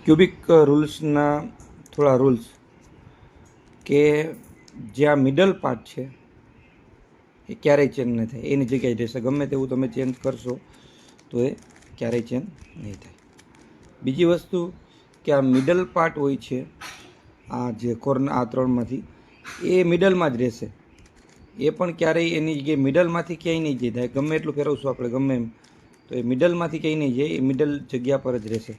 Cubic રૂલ્સના થોડા rules કે જે આ મિડલ પાર્ટ છે એ ક્યારેય ચેન્જ નહીં થાય, એની જગ્યાએ રહેશે. ગમે તેવું તમે ચેન્જ કરશો તો એ ક્યારેય ચેન્જ નહીં થાય. બીજી વસ્તુ કે આ મિડલ પાર્ટ હોય છે, આ જે કોર્નર આ ત્રણમાંથી એ મિડલમાં જ રહેશે. એ પણ ક્યારેય એની જગ્યાએ મિડલમાંથી ક્યાંય નહીં જાય. ગમે એટલું ફેરવશું આપણે ગમે એમ તો એ મિડલમાંથી ક્યાંય નહીં જાય, એ મિડલ જગ્યા પર જ રહેશે.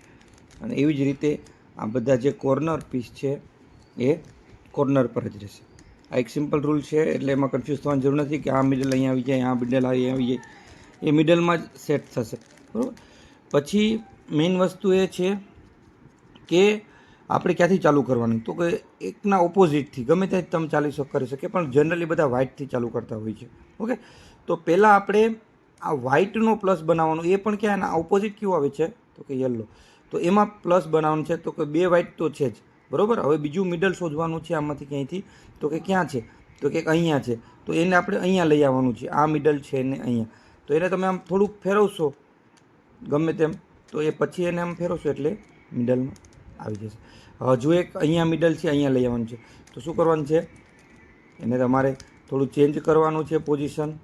અને એવી જ રીતે આ બધા જે કોર્નર પીસ છે એ કોર્નર પર જ રહેશે. આ એક સિમ્પલ રૂલ છે, એટલે એમાં કન્ફ્યુઝ થવાની જરૂર નથી કે આ મિડલ અહીંયા આવી જાય, આ મિડલ અહીંયા આવી જાય. એ મિડલમાં જ સેટ થશે, બરાબર. પછી મેઇન વસ્તુ એ છે કે આપણે ક્યાંથી ચાલુ કરવાનું, તો કે એકના ઓપોઝિટથી ગમે ત્યાંથી તમે કરી શકે, પણ જનરલી બધા વ્હાઇટથી ચાલુ કરતા હોય છે. ઓકે, તો પહેલાં આપણે આ વ્હાઇટનો પ્લસ બનાવવાનો, એ પણ ક્યાં એના ઓપોઝિટ કયું આવે છે તો કે યલો. તો એમાં પ્લસ બનાવવાનું છે, તો કે બે વ્હાઇટ તો છે જ, બરાબર. હવે બીજું મિડલ શોધવાનું છે આમાંથી ક્યાંયથી, તો કે ક્યાં છે તો કે અહીંયા છે. તો એને આપણે અહીંયા લઈ આવવાનું છે, આ મિડલ છે ને અહીંયા. તો એને તમે આમ થોડુંક ફેરવશો ગમે તેમ, તો એ પછી એને આમ ફેરવશો એટલે મિડલમાં આવી જશે. હજુ એક અહીંયા મિડલ છે, અહીંયા લઈ આવવાનું છે. તો શું કરવાનું છે, એને તમારે થોડું ચેન્જ કરવાનું છે પોઝિશન.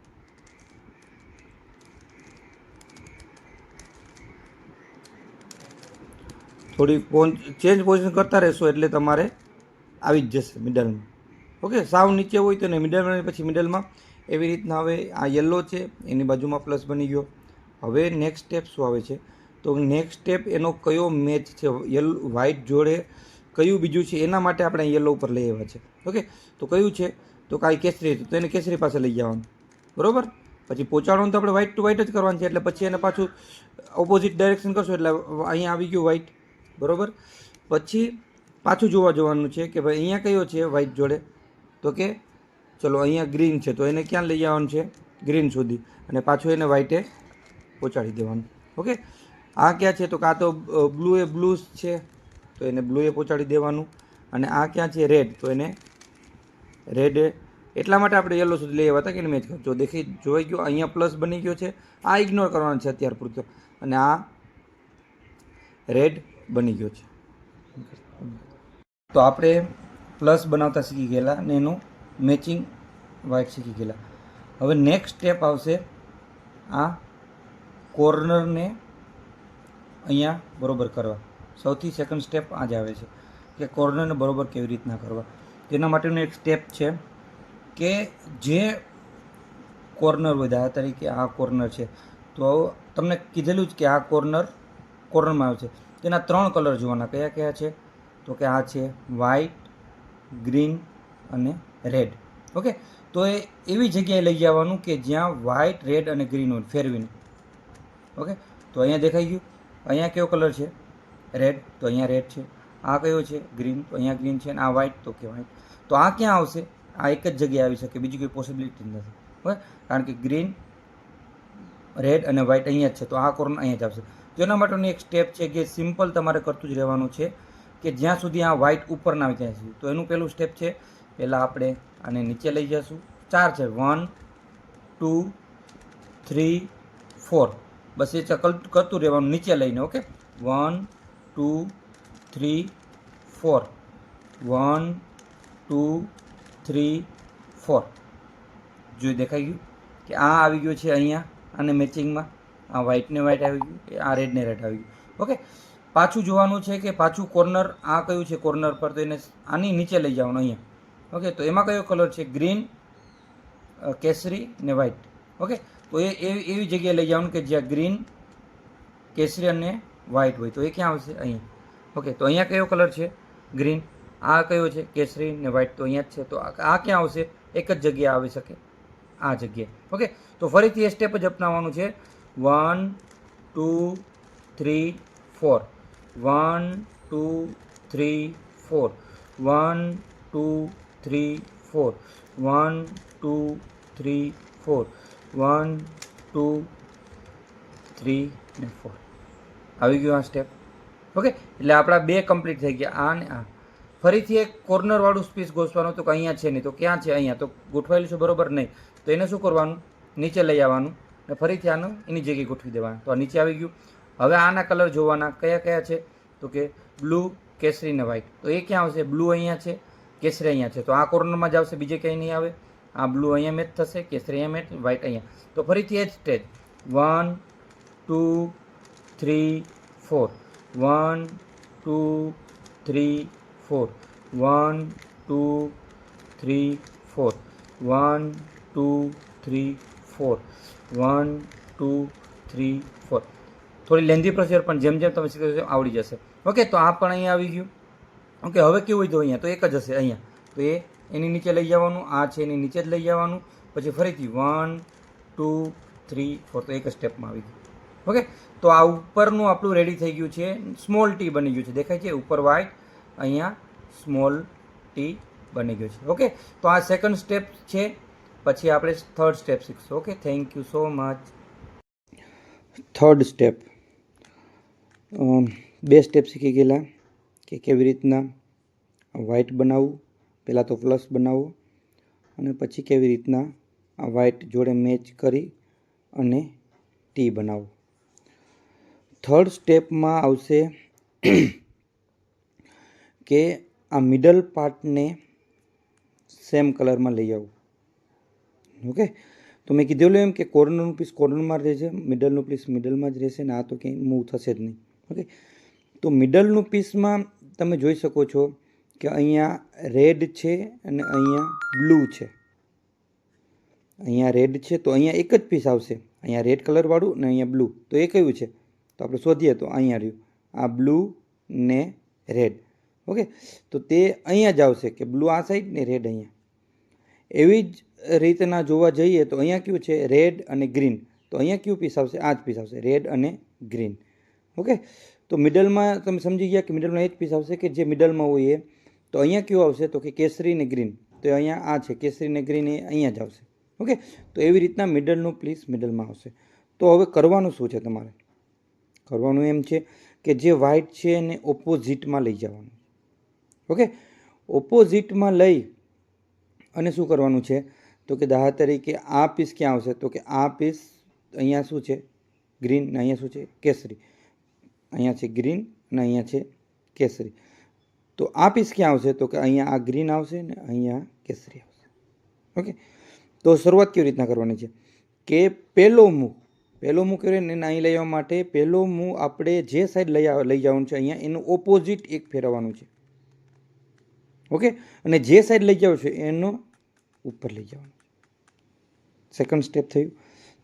થોડી ચેન્જ પોઝિશન કરતા રહેશો એટલે તમારે આવી જ જશે મિડલમાં. ઓકે, સાવ નીચે હોય તો ને મિડલમાં, પછી મિડલમાં એવી રીતના. હવે આ યલો છે એની બાજુમાં પ્લસ બની ગયો. હવે નેક્સ્ટ સ્ટેપ શું આવે છે, તો નેક્સ્ટ સ્ટેપ એનો કયો મેચ છે, વ્હાઇટ જોડે કયું બીજું છે, એના માટે આપણે યલો ઉપર લઈ આવ્યા છે. ઓકે, તો કયું છે તો કાંઈ કેસરી, તો એને કેસરી પાસે લઈ જવાનું, બરાબર. પછી પહોંચાડવાનું તો આપણે વ્હાઇટ ટુ વ્હાઇટ જ કરવાનું છે, એટલે પછી એને પાછું ઓપોઝિટ ડાયરેક્શન કરશો એટલે અહીંયા આવી ગયું વ્હાઇટ, બરાબર. પછી પાછું જોવા જવાનું છે કે ભાઈ અહીંયા કયો છે વ્હાઇટ જોડે, તો કે ચલો અહીંયા ગ્રીન છે, તો એને ક્યાં લઈ જવાનું છે ગ્રીન સુધી, અને પાછું એને વ્હાઇટે પહોંચાડી દેવાનું. ઓકે, આ ક્યાં છે તો કાં તો બ્લુ છે તો એને બ્લુએ પહોંચાડી દેવાનું, અને આ ક્યાં છે રેડ, તો એને રેડ. એટલા માટે આપણે યલો સુધી લઈ આવ્યા હતા કે એને મેચ કરજો. જોઈ ગયો અહીંયા પ્લસ બની ગયો છે, આ ઇગ્નોર કરવાનો છે અત્યાર પૂરતો, અને આ રેડ બની ગયો છે. તો આપણે પ્લસ બનાવતા શીખી ગયેલા અને એનું મેચિંગ વ્હાઇટ શીખી ગયેલા. હવે નેક્સ્ટ સ્ટેપ આવશે આ કોર્નરને અહીંયા બરોબર કરવા. સૌથી સેકન્ડ સ્ટેપ આ જ આવે છે કે કોર્નરને બરોબર કેવી રીતના કરવા. તેના માટેનું એક સ્ટેપ છે કે જે કોર્નર હોય, દાખલા તરીકે આ કોર્નર છે, તો તમને કીધેલું જ કે આ કોર્નરમાં આવે છે. તેના 3 કલર જોવાના. કયા કયા છે તો કે આ છે વ્હાઇટ, ગ્રીન અને રેડ. ઓકે, તો એ એવી જગ્યાએ લઈ જવાનું કે જ્યાં વ્હાઇટ, રેડ અને ગ્રીન હોય, ફેરવીને. ઓકે, તો અહીંયા દેખાઈ ગયું. અહીંયા કયો કલર છે રેડ, તો અહીંયા રેડ છે. આ કયો છે ગ્રીન, તો અહીંયા ગ્રીન છે. અને આ વ્હાઇટ, તો કે વ્હાઇટ. તો આ ક્યાં આવશે, આ એક જ જગ્યાએ આવી શકે, બીજી કોઈ પોસિબિલિટી નથી. ઓકે, કારણ કે ગ્રીન, રેડ અને વ્હાઇટ અહીંયા જ છે, તો આ કોર્નર અહીંયા જ આવશે. જેના માટેનું એક સ્ટેપ છે કે સિમ્પલ તમારે કરતું જ રહેવાનું છે કે જ્યાં સુધી આ વ્હાઇટ ઉપર ના આવે ત્યાં સુધી. તો એનું પહેલું સ્ટેપ છે, પહેલાં આપણે આને નીચે લઈ જઈશું. 4 છે, 1 2 3 4, બસ એ કરતું રહેવાનું નીચે લઈને. ઓકે, 1 2 3 4, 1 2 3 4. જોઈ દેખાઈ ગયું કે આ આવી ગયું છે અહીંયા, અને મેચિંગમાં આ વ્હાઇટને વ્હાઇટ આવી ગયું, આ રેડને રેડ આવી ગયું. ઓકે, પાછું જોવાનું છે કે પાછું કોર્નર આ કયું છે કોર્નર પર, તો એને આની નીચે લઈ જવાનું અહીંયા. ઓકે, તો એમાં કયો કલર છે ગ્રીન, કેસરી ને વ્હાઇટ. ઓકે, તો એ એવી જગ્યાએ લઈ જવાનું કે જ્યાં ગ્રીન, કેસરી અને વ્હાઇટ હોય, તો એ ક્યાં આવશે અહીંયા. ઓકે, તો અહીંયા કયો કલર છે ગ્રીન, આ કયો છે કેસરી ને વ્હાઇટ, તો અહીંયા જ છે. તો આ ક્યાં આવશે, એક જ જગ્યાએ આવી શકે, આ જગ્યાએ. ઓકે, તો ફરીથી એ સ્ટેપ જ અપનાવવાનું છે. 1 2 3 4, 1 2 3 4, 1 2 3 4, 1 2 3 4, 1 2 3 ને 4. આવી ગયું આ સ્ટેપ. ઓકે, એટલે આપણા 2 કમ્પ્લીટ થઈ ગયા, આ ને આ. ફરીથી એક કોર્નરવાળું સ્પેસ ગોઠવાનું, તો કે અહીંયા છે નહીં, તો ક્યાં છે અહીંયા, તો ગોઠવાયેલું છે બરોબર નહીં, તો એને શું કરવાનું, નીચે લઈ આવવાનું ને ફરીથી આનું એની જગ્યાએ ગોઠવી દેવાનું. તો આ નીચે આવી ગયું. હવે આના કલર જોવાના કયા કયા છે, તો કે બ્લુ, કેસરી ને વ્હાઇટ. તો એ ક્યાં આવશે? બ્લુ અહીંયા છે, કેસરી અહીંયા છે, તો આ કોર્નરમાં જ આવશે, બીજે ક્યાંય નહીં આવે. આ બ્લુ અહીંયા મેચ થશે, કેસરી અહીંયા મેચ, વ્હાઇટ અહીંયા. તો ફરીથી એ જ સ્ટેજ 1 2 3 4 1 2 3 4 1 2 3 4 1 2 3 4 1 2 3 4. થોડી લેન્ધી પ્રોસિજર પણ જેમ જેમ તમે શીખો આવડી જશે. ઓકે, તો આ પણ અહીંયા આવી ગયું. ઓકે, હવે કેવું હોય તો અહીંયા તો એક જ હશે અહીંયા. તો એની નીચે લઈ જવાનું, આ છે એની નીચે જ લઈ જવાનું, પછી ફરીથી 1 2 3 4. તો એક જ સ્ટેપમાં આવી ગયું. ઓકે, તો આ ઉપરનું આપણું રેડી થઈ ગયું છે. સ્મોલ ટી બની ગયું છે, દેખાય છે ઉપર વ્હાઇટ, અહીંયા સ્મોલ ટી બની ગયું છે. ઓકે, તો આ સેકન્ડ સ્ટેપ છે. પછી આપણે થર્ડ સ્ટેપ શીખશું. Okay, thank you so much. Third step, બે સ્ટેપ શીખી ગયેલા કે કેવી રીતના વ્હાઇટ બનાવવું. પહેલાં તો પ્લસ બનાવવો અને પછી કેવી રીતના આ વ્હાઇટ જોડે મેચ કરી અને ટી બનાવવું. થર્ડ સ્ટેપમાં આવશે કે આ મિડલ પાર્ટને સેમ કલરમાં લઈ આવવું. ઓકે, તો મેં કીધેલું એમ કે કોર્નરનું પીસ કોર્નરમાં રહેશે, મિડલનું પીસ મિડલમાં જ રહેશે ને આ તો ક્યાંય મૂવ થશે જ નહીં. ઓકે, તો મિડલનું પીસમાં તમે જોઈ શકો છો કે અહીંયા રેડ છે અને અહીંયા બ્લુ છે. અહીંયા રેડ છે તો અહીંયા એક જ પીસ આવશે, અહીંયા રેડ કલરવાળું ને અહીંયા બ્લુ. તો એ કયું છે? તો આપણે શોધીએ તો અહીંયા રહ્યું આ બ્લુ ને રેડ. ઓકે, તો તે અહીંયા જ આવશે કે બ્લુ આ સાઈડ ને રેડ અહીંયા. એવી જ રીતના જોવા જઈએ તો અહીંયા કયું છે? રેડ અને ગ્રીન. તો અહીંયા કયું પીસ આવશે? આ જ પીસ આવશે, રેડ અને ગ્રીન. ઓકે, તો મિડલમાં તમે સમજી ગયા કે મિડલમાં એ જ પીસ આવશે કે જે મિડલમાં હોય એ. તો અહીંયા કયું આવશે? તો કે કેસરી ને ગ્રીન. તો અહીંયા આ છે કેસરી ને ગ્રીન, એ અહીંયા જ આવશે. ઓકે, તો એવી રીતના મિડલનું પીસ મિડલમાં આવશે. તો હવે કરવાનું શું છે તમારે? કરવાનું એમ છે કે જે વ્હાઇટ છે એને ઓપોઝિટમાં લઈ જવાનું. ઓકે, ઓપોઝિટમાં લઈ અને શું કરવાનું છે? તો કે દાખલા તરીકે આ પીસ ક્યાં આવશે? તો કે આ પીસ અહીંયા શું છે? ગ્રીન, ને અહીંયા શું છે? કેસરી. અહીંયા છે ગ્રીન અને અહીંયા છે કેસરી. તો આ પીસ ક્યાં આવશે? તો કે અહીંયા આ ગ્રીન આવશે ને અહીંયા કેસરી આવશે. ઓકે, તો શરૂઆત કેવી રીતના કરવાની છે કે પહેલો મૂવ કેવી એને અહીં લઈ આવવા માટે પહેલો મૂવ આપણે જે સાઈડ લઈ જવાનું છે અહીંયા એનું ઓપોઝિટ એક ફેરવવાનું છે. ઓકે, અને જે સાઈડ લઈ જાવ છો એનો ઉપર લઈ જવાનું. સેકન્ડ સ્ટેપ થયું.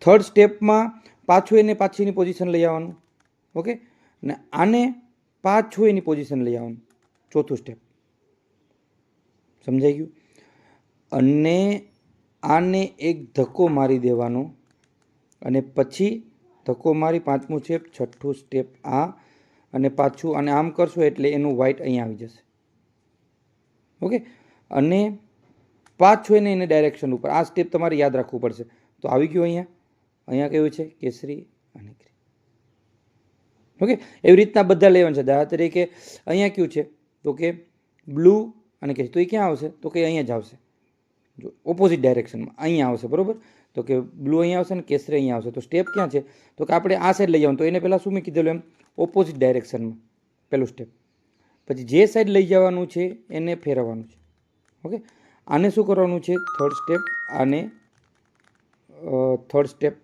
થર્ડ સ્ટેપમાં પાછું એને પાછીની પોઝિશન લઈ આવવાનું. ઓકે, અને આને પાછું એની પોઝિશન લઈ આવવાનું. ચોથું સ્ટેપ સમજાઈ ગયું? અને આને એક ધક્કો મારી દેવાનો અને પછી ધક્કો મારી પાંચમું સ્ટેપ, છઠ્ઠું સ્ટેપ આ, અને પાછું અને આમ કરશો એટલે એનું વ્હાઇટ અહીંયા આવી જશે. ઓકે, અને પાછું એને ડાયરેક્શન ઉપર. આ સ્ટેપ તમારે યાદ રાખવું પડશે. તો આવી ગયું અહીંયા કેવું છે? કેસરી અને ગ્રીન. ઓકે, એવી રીતના બધા લેવાનું છે. દાખલા તરીકે અહીંયા કયું છે? તો કે બ્લુ અને કેસરી. તો એ ક્યાં આવશે? તો કે અહીંયા જ આવશે, જો ઓપોઝિટ ડાયરેક્શનમાં અહીંયા આવશે. બરાબર, તો કે બ્લુ અહીંયા આવશે ને કેસરી અહીંયા આવશે. તો સ્ટેપ ક્યાં છે? તો કે આપણે આ સાઈડ લઈ જવાનું. તો એને પહેલાં શું મેં કીધેલું એમ? ઓપોઝિટ ડાયરેક્શનમાં પહેલું સ્ટેપ. પછી જે સાઈડ લઈ જવાનું છે એને ફેરવવાનું છે. ઓકે, આને શું કરવાનું છે? Third step. આને થર્ડ સ્ટેપ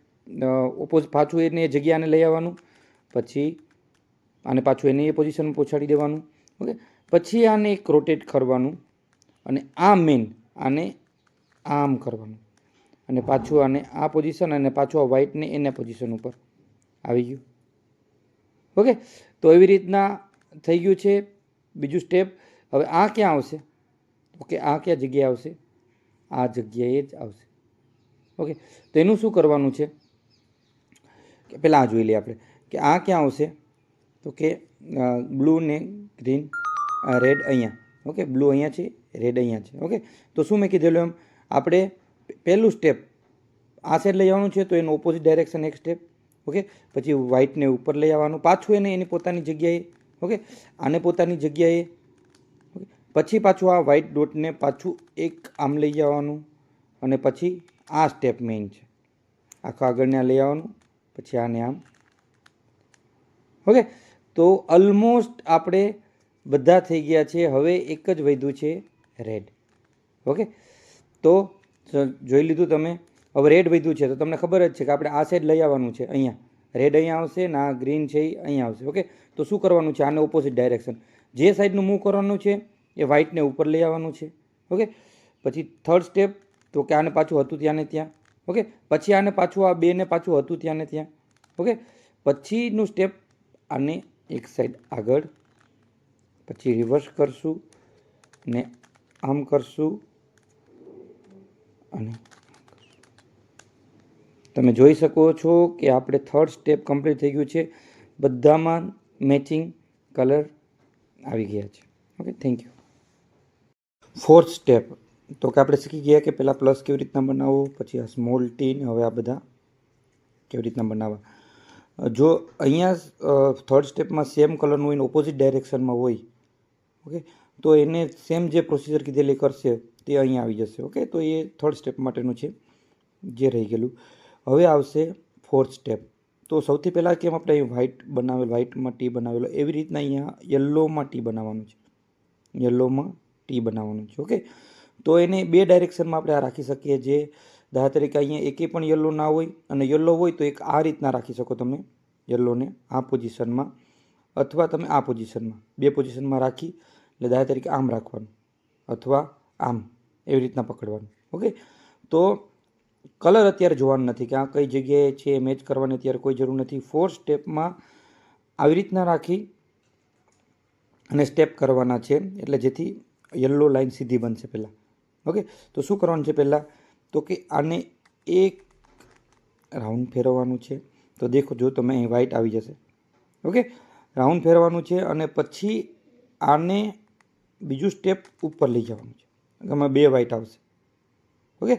ઓપોઝિટ પાછું એને એ જગ્યાને લઈ આવવાનું. પછી આને પાછું એને એ પોઝિશનમાં પહોંચાડી દેવાનું. ઓકે, પછી આને એક રોટેટ કરવાનું અને આ મેઇન આને આમ કરવાનું અને પાછું આને આ પોઝિશન અને પાછું આ વ્હાઇટને એના પોઝિશન ઉપર આવી ગયું. ઓકે, તો એવી રીતના થઈ ગયું છે. બીજું સ્ટેપ. હવે આ ક્યાં આવશે? ઓકે, આ ક્યાં જગ્યાએ આવશે? આ જગ્યાએ જ આવશે. ઓકે, તો એનું શું કરવાનું છે કે પહેલાં આ જોઈ લઈએ આપણે કે આ ક્યાં આવશે? તો કે બ્લુ ને ગ્રીન, રેડ અહીંયા. ઓકે, બ્લુ અહીંયા છે, રેડ અહીંયા છે. ઓકે, તો શું મેં કીધેલું એમ? આપણે પહેલું સ્ટેપ આ સાઈડ લઈ આવવાનું છે તો એનું ઓપોઝિટ ડાયરેક્શન એક સ્ટેપ. ઓકે, પછી વ્હાઇટને ઉપર લઈ આવવાનું, પાછું એને એની પોતાની જગ્યાએ. ઓકે, આને પોતાની જગ્યાએ. ઓકે, પછી પાછું આ વ્હાઇટ ડોટને પાછું એક આમ લઈ જવાનું અને પછી આ સ્ટેપ મેઇન છે. આખા આગળને લઈ આવવાનું, પછી આને આમ. ઓકે, તો ઓલમોસ્ટ આપણે બધા થઈ ગયા છે. હવે એક જ વધ્યું છે રેડ. ઓકે, તો જોઈ લીધું તમે. હવે રેડ વધ્યું છે તો તમને ખબર જ છે કે આપણે આ સાઈડ લઈ આવવાનું છે. અહીંયા રેડ અહીંયા આવશે ને આ ગ્રીન છે એ અહીંયા આવશે. ઓકે, તો શું કરવાનું છે? આને ઓપોઝિટ ડાયરેક્શન જે સાઈડનું મૂવ કરવાનું છે એ વ્હાઇટને ઉપર લઈ આવવાનું છે. ઓકે, પછી થર્ડ સ્ટેપ તો કે આને પાછું હતું ત્યાં ને ત્યાં. ઓકે, પછી આને પાછું આ બેને પાછું હતું ત્યાં ને ત્યાં. ઓકે, પછીનું સ્ટેપ આને એક સાઈડ આગળ, પછી રિવર્સ કરશું ને આમ કરશું અને તમે જોઈ શકો છો કે આપણે થર્ડ સ્ટેપ કમ્પ્લીટ થઈ ગયું છે. બધામાં મેચિંગ કલર આવી ગયા છે. Okay, thank you. Fourth step તો કે આપણે શીખી ગયા કે પહેલાં પ્લસ કેવી રીતના બનાવવો, પછી આ સ્મોલ ટી ને હવે આ બધા કેવી રીતના બનાવવા. જો અહીંયા થર્ડ સ્ટેપમાં સેમ કલરનું હોય ને ઓપોઝિટ ડાયરેક્શનમાં હોય, ઓકે, તો એને સેમ જે પ્રોસિજર કીધેલી કરશે તે અહીંયા આવી જશે. ઓકે, તો એ થર્ડ સ્ટેપ માટેનું છે જે રહી ગયેલું. હવે આવશે ફોર્થ સ્ટેપ. તો સૌથી પહેલાં કેમ આપણે અહીં વ્હાઇટ બનાવેલ, વ્હાઇટમાં ટી બનાવેલો, એવી રીતના અહીંયા યલોમાં ટી બનાવવાનું છે. યલોમાં ટી બનાવવાનું છે. ઓકે, તો એને બે ડાયરેક્શનમાં આપણે આ રાખી શકીએ. જે દાખલા તરીકે અહીંયા એકે પણ યલો ના હોય અને યલો હોય તો એક આ રીતના રાખી શકો તમે યલોને આ પોઝિશનમાં, અથવા તમે આ પોઝિશનમાં, બે પોઝિશનમાં રાખી એટલે દાખલા તરીકે આમ રાખવાનું અથવા આમ એવી રીતના પકડવાનું. ઓકે, તો કલર અત્યારે જોવાનું નથી કે આ કઈ જગ્યાએ છે મેચ કરવાની અત્યારે કોઈ જરૂર નથી. ફોર્થ સ્ટેપમાં આવી રીતના રાખી અને સ્ટેપ કરવાના છે એટલે જેથી યલો લાઈન સીધી બનશે પહેલાં. ઓકે, તો શું કરવાનું છે પહેલાં તો કે આને એક રાઉન્ડ ફેરવવાનું છે. તો દેખો જો તમે અહીં વ્હાઇટ આવી જશે. ઓકે, રાઉન્ડ ફેરવવાનું છે અને પછી આને બીજું સ્ટેપ ઉપર લઈ જવાનું છે. આમાં બે વ્હાઇટ આવશે. ઓકે,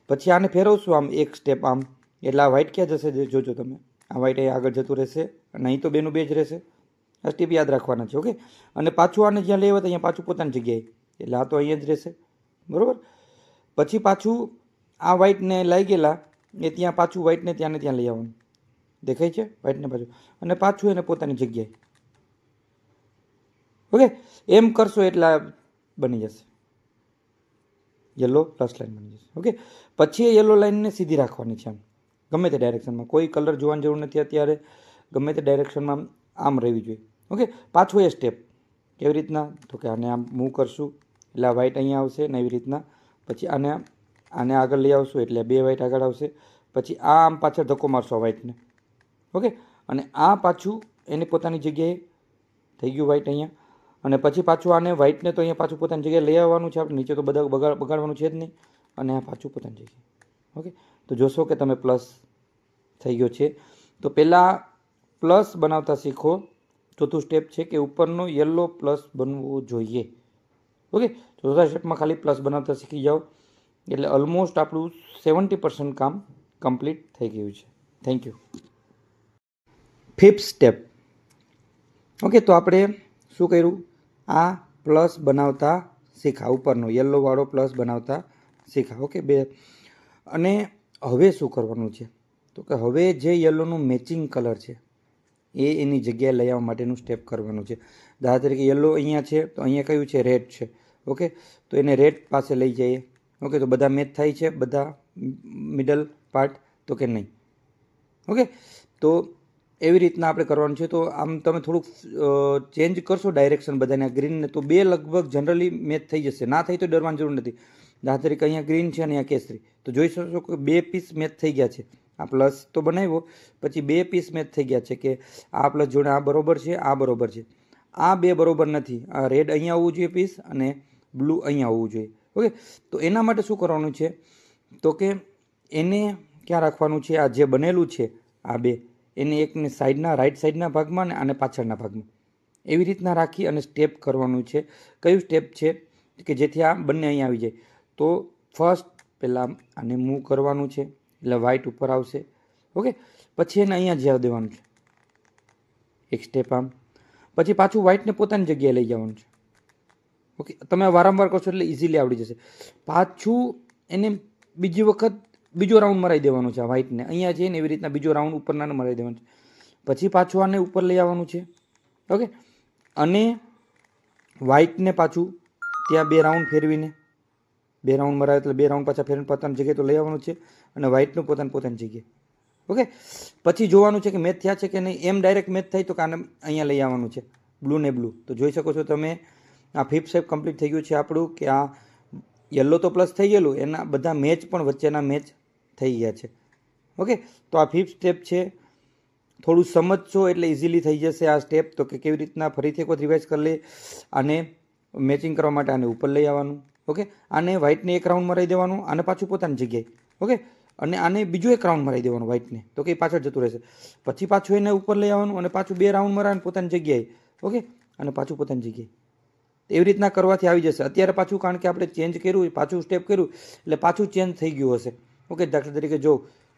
પછી આને ફેરવશું આમ એક સ્ટેપ આમ એટલે આ વ્હાઇટ ક્યાં જશે જોજો તમે. આ વ્હાઇટ અહીં આગળ જતું રહેશે અને અહીં તો બેનું બે જ રહેશે. આ સ્ટેપ યાદ રાખવાના છે. ઓકે, અને પાછું આને જ્યાં લેવા અહીંયા પાછું પોતાની જગ્યાએ એટલે આ તો અહીંયા જ રહેશે. બરાબર, પછી પાછું આ વ્હાઇટને લઈ ગયેલા એ ત્યાં પાછું વ્હાઇટને ત્યાં ને ત્યાં લઈ આવવાનું. દેખાય છે વ્હાઇટને પાછું, અને પાછું એને પોતાની જગ્યાએ. ઓકે, એમ કરશો એટલે બની જશે યલો પ્લસ લાઈન બની જશે. ઓકે, પછી એ યલો લાઈનને સીધી રાખવાની છે આમ ગમે તે ડાયરેક્શનમાં. કોઈ કલર જોવાની જરૂર નથી અત્યારે, ગમે તે ડાયરેક્શનમાં આમ રહેવી જોઈએ. ઓકે, પાછું એ સ્ટેપ કેવી રીતના તો કે આને આમ મૂવ કરશું એટલે આ વ્હાઇટ અહીંયા આવશે ને એવી રીતના. પછી આને આગળ લઈ આવશું એટલે બે વ્હાઇટ આગળ આવશે. પછી આ આમ પાછળ ધક્કો મારશો આ વ્હાઇટને. ઓકે, અને આ પાછું એની પોતાની જગ્યાએ થઈ ગયું વ્હાઇટ અહીંયા. અને પછી પાછું આને વ્હાઇટને તો અહીંયા પાછું પોતાની જગ્યાએ લઈ આવવાનું છે આપણે, નીચે તો બધા બગાડવાનું છે જ નહીં. અને આ પાછું પોતાની જગ્યાએ. ઓકે, તો જોશો કે તમે પ્લસ થઈ ગયો છે. તો પહેલાં પ્લસ બનાવતા શીખો. ચોથું સ્ટેપ છે કે ઉપરનો યલો પ્લસ બનવો જોઈએ. ઓકે, ચોથા સ્ટેપમાં ખાલી પ્લસ બનાવતા શીખી જાઓ એટલે ઓલમોસ્ટ આપણું 70% કામ કમ્પ્લીટ થઈ ગયું છે. Thank you. Fifth step. Okay, તો આપણે શું કર્યું? આ પ્લસ બનાવતા શીખા, ઉપરનો યલોવાળો પ્લસ બનાવતા શીખા. ઓકે, બે. અને હવે શું કરવાનું છે તો કે હવે જે યલોનું મેચિંગ કલર છે એ એની જગ્યાએ લઈ આવવા માટેનું સ્ટેપ કરવાનું છે. દાખલા તરીકે યલો અહીંયા છે તો અહીંયા કયું છે? રેડ છે. ઓકે, તો એને રેડ પાસે લઈ જઈએ. ઓકે, તો બધા મેચ થાય છે, બધા મિડલ પાર્ટ તો કે નહીં. ઓકે, તો એવી રીતના આપણે કરવાનું છે. તો આમ તમે થોડુંક ચેન્જ કરશો ડાયરેક્શન બધાને ગ્રીનને તો બે લગભગ જનરલી મેચ થઈ જશે. ના થઈ તો ડરવાની જરૂર નથી. દાખલા તરીકે અહીંયા ગ્રીન છે અને અહીંયા કેસરી, તો જોઈ શકો કે બે પીસ મેચ થઈ ગયા છે. આ પ્લસ તો બનાવ્યો પછી બે પીસ મેચ થઈ ગયા છે કે આ પ્લસ જોડે આ બરોબર છે, આ બરોબર છે. આ બે બરોબર નથી. આ રેડ અહીંયા આવવું જોઈએ પીસ અને બ્લુ અહીંયા આવવું જોઈએ. ઓકે, તો એના માટે શું કરવાનું છે તો કે એને ક્યાં રાખવાનું છે? આ જે બનેલું છે આ બે એને એકને સાઈડના રાઈટ સાઈડના ભાગમાં અને પાછળના ભાગમાં એવી રીતના રાખી અને સ્ટેપ કરવાનું છે. કયું સ્ટેપ છે કે જેથી આ બંને અહીંયા આવી જાય? તો ફર્સ્ટ પહેલાં આને મૂવ કરવાનું છે એટલે વ્હાઇટ ઉપર આવશે. ઓકે, પછી એને અહીંયા જવા દેવાનું છે એક સ્ટેપ આમ. પછી પાછું વ્હાઇટને પોતાની જગ્યાએ લઈ જવાનું છે. ઓકે, તમે વારંવાર કરશો એટલે ઇઝીલી આવડી જશે. પાછું એને બીજી વખત બીજો રાઉન્ડ મરાવી દેવાનો છે. આ વ્હાઇટને અહીંયા છે ને એવી રીતના બીજો રાઉન્ડ ઉપરના મરાવી દેવાનો છે. પછી પાછું આને ઉપર લઈ આવવાનું છે. ઓકે, અને વ્હાઇટને પાછું ત્યાં 2 રાઉન્ડ ફેરવીને 2 રાઉન્ડ મરાવે એટલે 2 રાઉન્ડ પાછા ફેરવીને પોતાની જગ્યાએ તો લઈ આવવાનું છે, અને વ્હાઇટનું પોતાની જગ્યાએ. ઓકે, પછી જોવાનું છે કે મેચ થયા છે કે નહીં. એમ ડાયરેક્ટ મેચ થાય તો કાને અહીંયા લઈ આવવાનું છે બ્લુ ને બ્લુ. તો જોઈ શકો છો તમે આ 5th સ્ટેપ કમ્પ્લીટ થઈ ગયું છે આપણું, કે આ યલો તો પ્લસ થઈ ગયેલું, એના બધા મેચ પણ વચ્ચેના મેચ થઈ ગયા છે. ઓકે, તો આ 5th સ્ટેપ છે. થોડું સમજશો એટલે ઇઝીલી થઈ જશે આ સ્ટેપ. તો કે કેવી રીતના ફરીથી એક વખત રિવાઇઝ કરી લે. આને મેચિંગ કરવા માટે આને ઉપર લઈ આવવાનું. ઓકે, આને વ્હાઇટને 1 રાઉન્ડ મરાવી દેવાનું, આને પાછું પોતાની જગ્યાએ. ઓકે, અને આને બીજો 1 રાઉન્ડ મરાવી દેવાનું વ્હાઇટને, તો કે પાછળ જતું રહેશે. પછી પાછું એને ઉપર લઈ આવવાનું અને પાછું 2 રાઉન્ડ મરાવીને પોતાની જગ્યાએ. ઓકે, અને પાછું પોતાની જગ્યાએ. એવી રીતના કરવાથી આવી જશે. અત્યારે પાછું કારણ કે આપણે ચેન્જ કર્યું, પાછું સ્ટેપ કર્યું એટલે પાછું ચેન્જ થઈ ગયું હશે. ઓકે, દાખલા તરીકે જો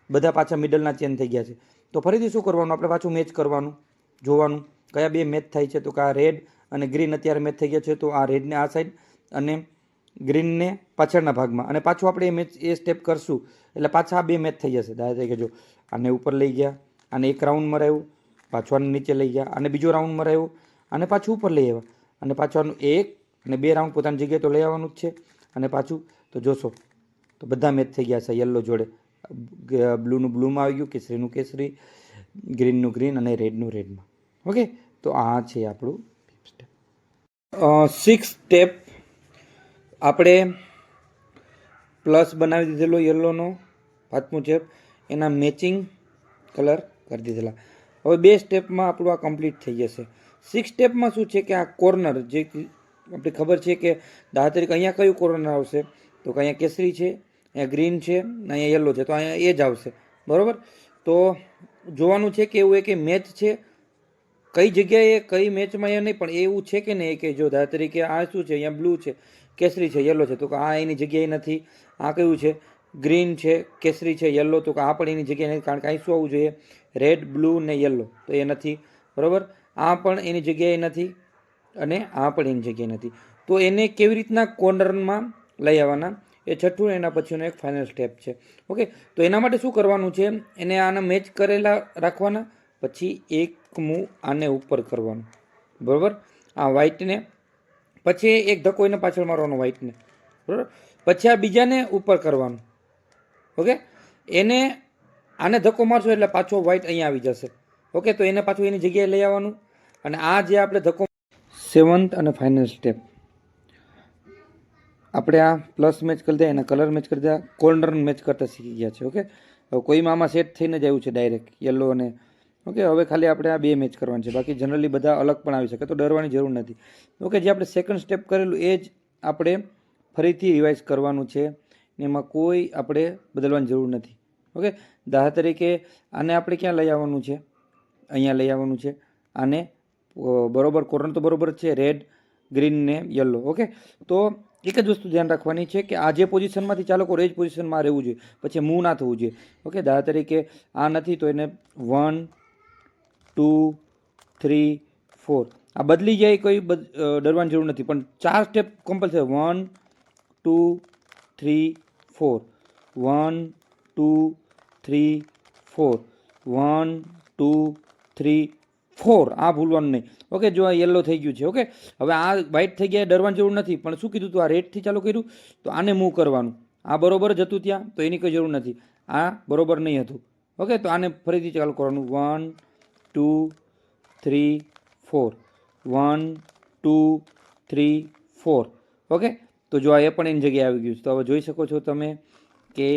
બધા પાછા મિડલના ચેન્જ થઈ ગયા છે, તો ફરીથી શું કરવાનું, આપણે પાછું મેચ કરવાનું, જોવાનું કયા 2 મેચ થાય છે. તો કે આ રેડ અને ગ્રીન અત્યારે મેચ થઈ ગયા છે, તો આ રેડને આ સાઈડ અને ગ્રીનને પાછળના ભાગમાં, અને પાછું આપણે એ સ્ટેપ કરશું એટલે પાછા આ 2 મેચ થઈ જશે. દાખલા તરીકે જો આને ઉપર લઈ ગયા, આને 1 રાઉન્ડ મરાવ્યું, પાછું આને નીચે લઈ ગયા, આને બીજો રાઉન્ડ મરાવ્યું, આને પાછું ઉપર લઈ આવ્યા, અને પાછું આનું 1 અને 2 રાઉન્ડ પોતાની જગ્યાએ તો લઈ આવવાનું જ છે. અને પાછું તો જોશો તો બધા મેચ થઈ ગયા છે યલો જોડે. બ્લૂનું બ્લૂમાં આવી ગયું, કેસરીનું કેસરી, ગ્રીનનું ગ્રીન અને રેડનું રેડમાં. ઓકે, તો આ છે આપણું 5th સ્ટેપ. 6th સ્ટેપ આપણે પ્લસ બનાવી દીધેલો યલોનો 5મું સ્ટેપ, એના મેચિંગ કલર કરી દીધેલા. હવે 2 સ્ટેપમાં આપણું આ કમ્પ્લીટ થઈ જશે. 6th સ્ટેપમાં શું છે કે આ કોર્નર જે આપણે ખબર છે કે દાખલા તરીકે અહીંયા કયું કોર્નર આવશે, તો કે અહીંયા કેસરી છે, અહીંયા ગ્રીન છે, અહીંયા યલો છે, તો અહીંયા એ જ આવશે. બરાબર, તો જોવાનું છે કે એવું કે મેચ છે કઈ જગ્યાએ કઈ મેચમાં એ નહીં, પણ એવું છે કે નહીં કે જો દાખલા તરીકે આ શું છે, અહીંયા બ્લુ છે, કેસરી છે, યલો છે, તો કે આ એની જગ્યાએ નથી. આ કયું છે, ગ્રીન છે, કેસરી છે, યલો, તો કે આ પણ એની જગ્યાએ નથી, કારણ કે અહીં શું આવવું જોઈએ, રેડ, બ્લુ ને યલો, તો એ નથી. બરાબર, આ પણ એની જગ્યાએ નથી અને આ પણ એની જગ્યાએ નથી. તો એને કેવી રીતના કોર્નરમાં લઈ આવવાના, એ છઠ્ઠું એના પછીનો એક ફાઇનલ સ્ટેપ છે. ઓકે, તો એના માટે શું કરવાનું છે, એને આને મેચ કરેલા રાખવાના, પછી એક મૂવ આને ઉપર કરવાનું. બરાબર, આ વ્હાઇટને પછી એક ધક્કો એને પાછળ મારવાનો વ્હાઇટને. બરાબર, પછી આ બીજાને ઉપર કરવાનું. ઓકે, એને આને ધક્કો મારશો એટલે પાછો વ્હાઇટ અહીંયા આવી જશે. ઓકે, તો એને પાછું એની જગ્યાએ લઈ આવવાનું. અને આ જે આપણે ધક્કો 7th અને ફાઇનલ સ્ટેપ આપણે આ પ્લસ મેચ કરી દે, એના કલર મેચ કરી દે, કોર્નર મેચ કરતા શીખી ગયા છે. ઓકે, હવે કોઈમાં આમાં સેટ થઈને જ આવ્યું છે ડાયરેક્ટ યલો અને ઓકે. હવે ખાલી આપણે આ 2 મેચ કરવાનું છે, બાકી જનરલી બધા અલગ પણ આવી શકે, તો ડરવાની જરૂર નથી. ઓકે, જે આપણે 2nd સ્ટેપ કરેલું એ જ આપણે ફરીથી રિવાઇઝ કરવાનું છે, એમાં કોઈ આપણે બદલવાની જરૂર નથી. ઓકે, દાખલા તરીકે આને આપણે ક્યાં લઈ આવવાનું છે, અહીંયા લઈ આવવાનું છે. આને બરોબર કોર્નર તો બરોબર જ છે, રેડ, ગ્રીન ને યલો. ઓકે, તો એક જ વસ્તુ ધ્યાન રાખવાની છે કે આ જે પોઝિશનમાંથી ચાલો કરો એ જ પોઝિશનમાં રહેવું જોઈએ, પછી મૂવ ના થવું જોઈએ. ઓકે, દાખલા તરીકે આ નથી તો એને 1 2 3 4 આ બદલી જાય, કોઈ ડરવાની જરૂર નથી, પણ 4 સ્ટેપ કમ્પલસરી 1 2 3 4 1 2 3 4 1 2 3 4 આ ભૂલવાનું નહીં. ઓકે, જો આ યલો થઈ ગયું છે. ઓકે, હવે આ વ્હાઇટ થઈ ગયા, ડરવાની જરૂર નથી, પણ શું કીધું તું આ રેડથી ચાલુ કર્યું, તો આને મૂવ કરવાનું. આ બરોબર જ હતું ત્યાં, તો એની કોઈ જરૂર નથી. આ બરોબર નહીં હતું. ઓકે, તો આને ફરીથી ચાલુ કરવાનું 1 2 3 4 1 2 3 4. ઓકે, તો જો આ એ પણ એની જગ્યાએ આવી ગયું છે. તો હવે જોઈ શકો છો તમે કે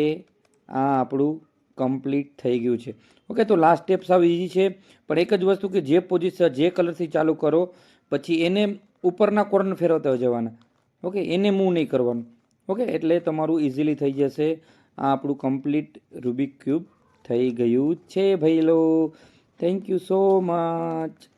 આ આપણું કમ્પ્લીટ થઈ ગયું છે. ઓકે, તો લાસ્ટ સ્ટેપ સાવ ઇઝી છે, પણ એક જ વસ્તુ કે જે પોઝિશન જે કલરથી ચાલુ કરો પછી એને ઉપરના કોર્નર ફેરવતા જવાના. ઓકે, એને મૂવ નહીં કરવાનું. ઓકે, એટલે તમારું ઇઝીલી થઈ જશે. આ આપણું કમ્પ્લીટ રૂબિક ક્યુબ થઈ ગયું છે ભાઈ લો. Thank you so much.